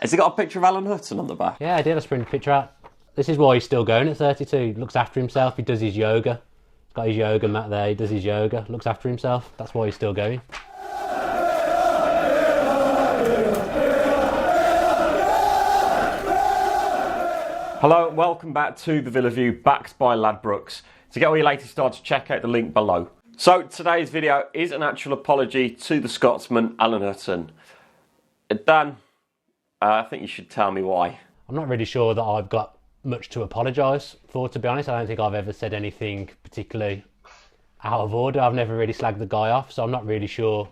Has he got a picture of Alan Hutton on the back? Yeah, I did. I printed a picture out. This is why he's still going at 32. He looks after himself. He does his yoga. He's got his yoga mat there. He does his yoga. Looks after himself. That's why he's still going. Hello and welcome back to the Villa View, backed by Ladbrokes. To get all your latest odds, check out the link below. So today's video is an actual apology to the Scotsman, Alan Hutton. Dan, I think you should tell me why. I'm not really sure that I've got much to apologise for, to be honest. I don't think I've ever said anything particularly out of order. I've never really slagged the guy off, so I'm not really sure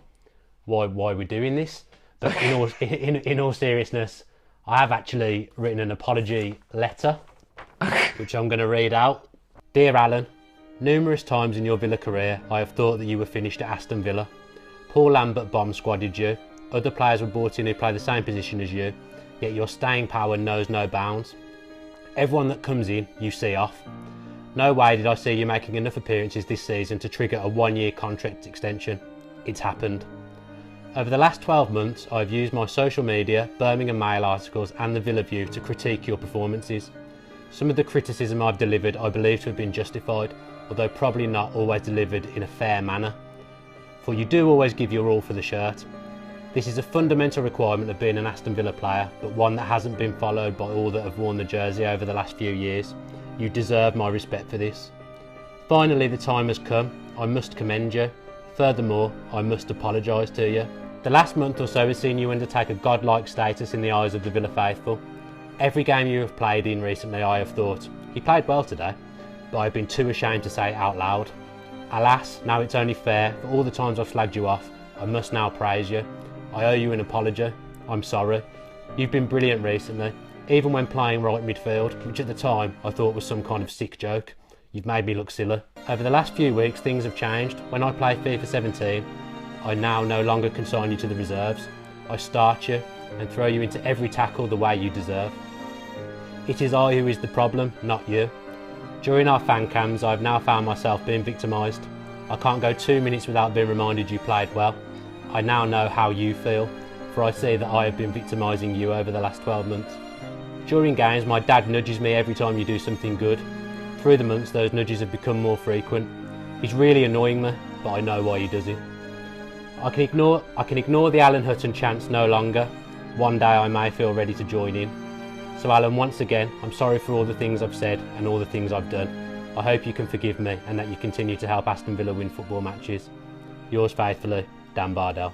why we're doing this. But in all seriousness, I have actually written an apology letter, which I'm going to read out. Dear Alan, numerous times in your Villa career, I have thought that you were finished at Aston Villa. Paul Lambert bomb-squadded you. Other players were brought in who play the same position as you, yet your staying power knows no bounds. Everyone that comes in, you see off. No way did I see you making enough appearances this season to trigger a one-year contract extension. It's happened. Over the last 12 months, I've used my social media, Birmingham Mail articles and the Villa View to critique your performances. Some of the criticism I've delivered I believe to have been justified, although probably not always delivered in a fair manner. For you do always give your all for the shirt. This is a fundamental requirement of being an Aston Villa player, but one that hasn't been followed by all that have worn the jersey over the last few years. You deserve my respect for this. Finally, the time has come. I must commend you. Furthermore, I must apologise to you. The last month or so has seen you undertake a godlike status in the eyes of the Villa faithful. Every game you have played in recently, I have thought, you played well today, but I've been too ashamed to say it out loud. Alas, now it's only fair, for all the times I've slagged you off, I must now praise you. I owe you an apology. I'm sorry. You've been brilliant recently, even when playing right midfield, which at the time I thought was some kind of sick joke. You've made me look silly. Over the last few weeks, things have changed. When I play FIFA 17, I now no longer consign you to the reserves. I start you and throw you into every tackle the way you deserve. It is I who is the problem, not you. During our fan cams, I've now found myself being victimised. I can't go 2 minutes without being reminded you played well. I now know how you feel, for I see that I have been victimising you over the last 12 months. During games, my dad nudges me every time you do something good. Through the months, those nudges have become more frequent. He's really annoying me, but I know why he does it. I can ignore the Alan Hutton chants no longer. One day I may feel ready to join in. So Alan, once again, I'm sorry for all the things I've said and all the things I've done. I hope you can forgive me and that you continue to help Aston Villa win football matches. Yours faithfully, Dan Bardell.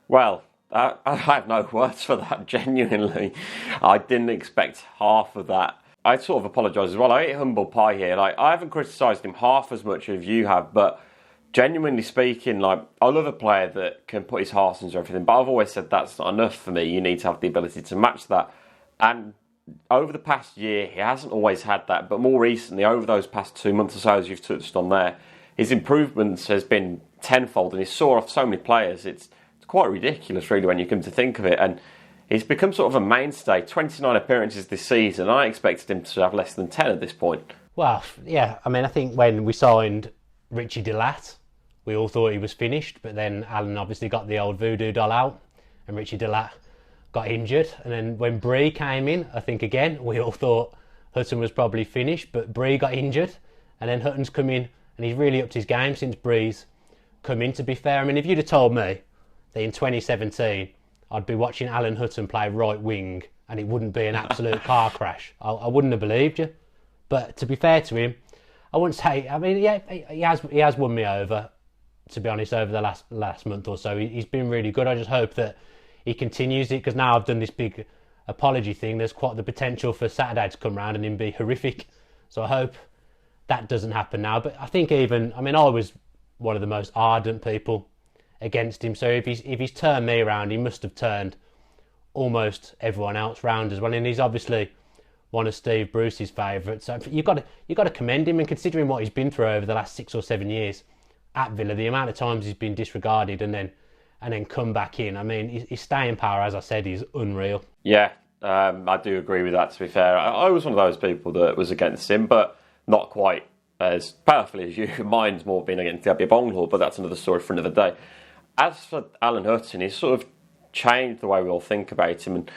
Well, I have no words for that, genuinely. I didn't expect half of that. I sort of apologise as well. I ate humble pie here. I haven't criticised him half as much as you have, but genuinely speaking, I love a player that can put his heart into everything, but I've always said that's not enough for me. You need to have the ability to match that. And over the past year, he hasn't always had that, but more recently, over those past 2 months or so, as you've touched on there, his improvements has been tenfold, and he saw off so many players. It's quite ridiculous, really, when you come to think of it. And he's become sort of a mainstay. 29 appearances this season. I expected him to have less than 10 at this point. Well, yeah, I mean, I think when we signed Richie Delat, we all thought he was finished, but then Alan obviously got the old voodoo doll out and Richie Delat got injured. And then when Bree came in, I think again, we all thought Hutton was probably finished, but Bree got injured. And then Hutton's come in and he's really upped his game since Bree's come in, to be fair. I mean, if you'd have told me that in 2017, I'd be watching Alan Hutton play right wing and it wouldn't be an absolute car crash, I wouldn't have believed you. But to be fair to him, I wouldn't say, I mean, yeah, he has won me over, to be honest, over the last month or so. He's been really good. I just hope that he continues it, because now I've done this big apology thing, there's quite the potential for Saturday to come round and him be horrific. So I hope that doesn't happen now. But I think I was one of the most ardent people against him. So if he's turned me around, he must have turned almost everyone else round as well. And he's obviously one of Steve Bruce's favourites. So you've got to commend him, and considering what he's been through over the last 6 or 7 years at Villa, the amount of times he's been disregarded and then come back in. I mean, his staying power, as I said, is unreal. Yeah, I do agree with that, to be fair. I was one of those people that was against him, but not quite as powerfully as you. Mine's more been against Gabby Bonglor, but that's another story for another day. as for Alan Hutton, he's sort of changed the way we all think about him, and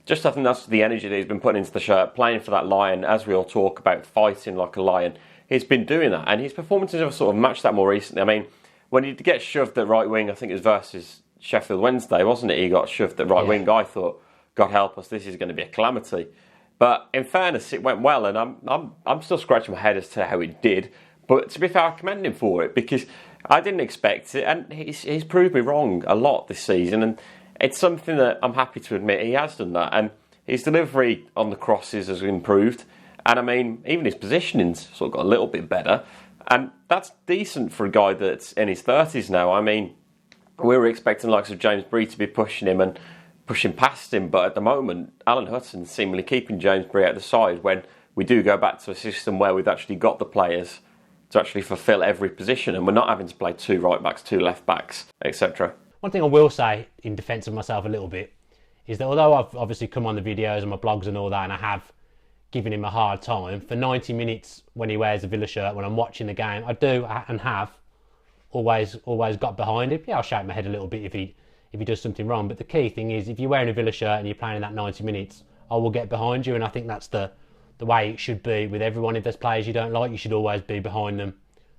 just I think that's the energy that he's been putting into the shirt, playing for that lion, as we all talk about fighting like a lion. He's been doing that, and his performances have sort of matched that more recently. I mean, when he gets shoved at right wing, I think it was versus Sheffield Wednesday, wasn't it? He got shoved at right wing. I thought, God help us, this is going to be a calamity. But in fairness, it went well, and I'm still scratching my head as to how it did. But to be fair, I commend him for it, because I didn't expect it, and he's proved me wrong a lot this season. And it's something that I'm happy to admit he has done that. And his delivery on the crosses has improved. And I mean, even his positioning's sort of got a little bit better. And that's decent for a guy that's in his 30s now. I mean, we were expecting the likes of James Bree to be pushing him and pushing past him. But at the moment, Alan Hutton's seemingly keeping James Bree out the side when we do go back to a system where we've actually got the players to actually fulfil every position. And we're not having to play 2 right backs, 2 left backs, etc. One thing I will say in defence of myself a little bit is that although I've obviously come on the videos and my blogs and all that, and I have given him a hard time, for 90 minutes when he wears a Villa shirt, when I'm watching the game, I do and have always got behind him. Yeah, I'll shake my head a little bit if he does something wrong, but the key thing is if you're wearing a Villa shirt and you're playing in that 90 minutes, I will get behind you, and I think that's the way it should be with everyone. If there's players you don't like, you should always be behind them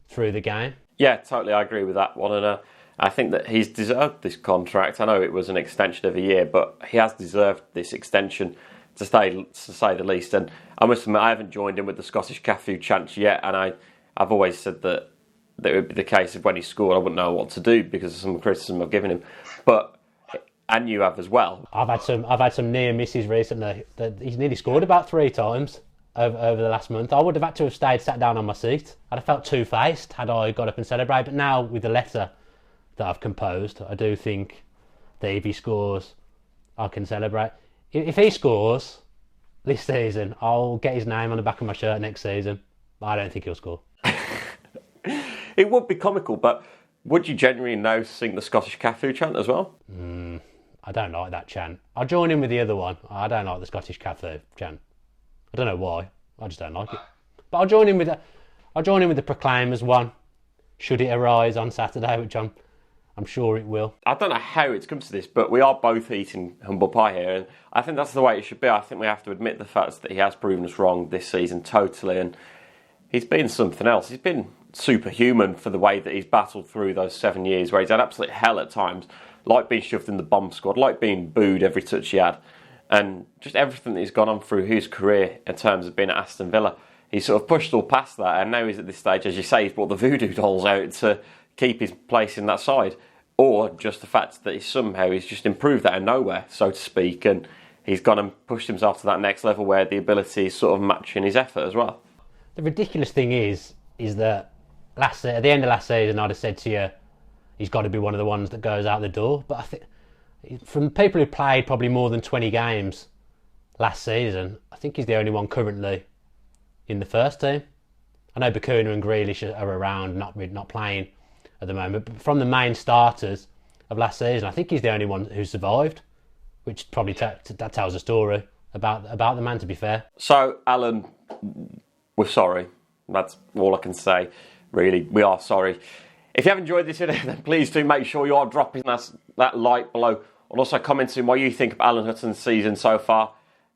through the game. Yeah, totally, I agree with that one, and I think that he's deserved this contract. I know it was an extension of a year, but he has deserved this extension, to say the least. And I must admit, I haven't joined in with the Scottish Cafu chant yet, and I've always said that it would be the case if when he scored I wouldn't know what to do because of some criticism I've given him. But and you have as well. I've had some near misses recently. He's nearly scored about 3 times over the last month. I would have had to have sat down on my seat. I'd have felt two-faced had I got up and celebrated. But now with the letter that I've composed, I do think that if he scores, I can celebrate. If he scores this season, I'll get his name on the back of my shirt next season. But I don't think he'll score. It would be comical, but would you genuinely now sing the Scottish Cafu chant as well? I don't like that chant. I'll join in with the other one. I don't like the Scottish Cafu chant. I don't know why. I just don't like it. But I'll join in with the Proclaimers one, should it arise on Saturday, which I'm sure it will. I don't know how it's come to this, but we are both eating humble pie here, and I think that's the way it should be. I think we have to admit the fact that he has proven us wrong this season totally, and he's been something else. He's been superhuman for the way that he's battled through those 7 years where he's had absolute hell at times, like being shoved in the bomb squad, like being booed every touch he had, and just everything that he's gone on through his career in terms of being at Aston Villa. He's sort of pushed all past that, and now he's at this stage, as you say, he's brought the voodoo dolls out to keep his place in that side, or just the fact that he's just improved out of nowhere, so to speak, and he's gone and pushed himself to that next level where the ability is sort of matching his effort as well. The ridiculous thing is that at the end of last season, I'd have said to you, he's got to be one of the ones that goes out the door. But I think from people who played probably more than 20 games last season, I think he's the only one currently in the first team. I know Bakuna and Grealish are around, not playing at the moment, but from the main starters of last season, I think he's the only one who survived, which probably that tells a story about the man, to be fair. So, Alan, we're sorry. That's all I can say. Really, we are sorry. If you have enjoyed this video, then please do make sure you are dropping that like below, and also commenting what you think of Alan Hutton's season so far.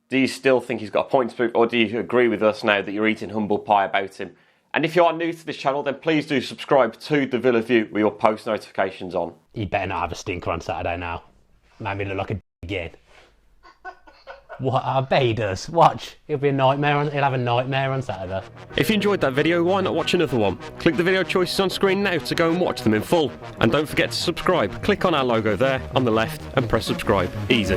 Do you still think he's got a point to prove, or do you agree with us now that you're eating humble pie about him? And if you are new to this channel, then please do subscribe to The Villa View with your post notifications on. You better not have a stinker on Saturday now. Made me look like a again. What? I bet he does. Watch. He'll have a nightmare on Saturday. If you enjoyed that video, why not watch another one? Click the video choices on screen now to go and watch them in full. And don't forget to subscribe. Click on our logo there on the left and press subscribe. Easy.